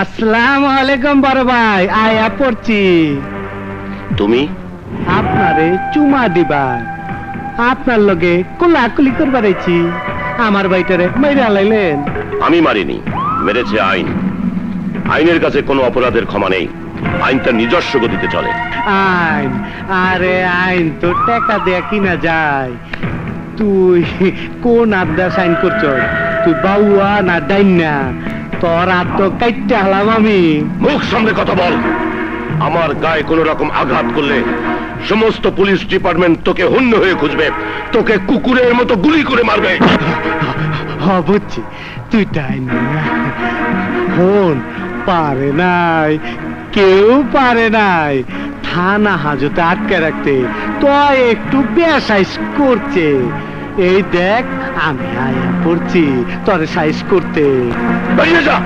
আসসালামু আলাইকুম বড় ভাই, আয়া পড়ছি। তুমি আপনারে চুমা দিবার, আপনার লগে কোলাকুলি করবার আইছি। আমার বাইটারে মাইরা লাইলেন। আমি মারিনি, মেরেছে আইন। আইনের কাছে কোনো অপরাধের ক্ষমা নেই। আইন তার নিজস্ব গতিতে চলে। আইন? আরে আইন তো টাকা দেয়া কিনা যায়। তুই কোন আড্ডা সাইন করছ? তুই বাউয়া না ডাইনা? তোর হাত তো কাইটটা হলাম আমি। মুখ সামনে কথা বল। আমার গায়ে কোনো রকম আঘাত করলে সমস্ত পুলিশ ডিপার্টমেন্ট তোকে হন্য হয়ে খুঁজবে, তোকে কুকুরের মতো গুলি করে মারবে। বুঝছি, তুই ডাইন হন। পারে নাই, কেউ পারে নাই থানা হাজতে আটকে রাখতে। তো একটু বেসাইজ করছে। এই দেখ, আমি আয়া পড়ছি তোরে সাইজ করতে। বেরিয়ে যা।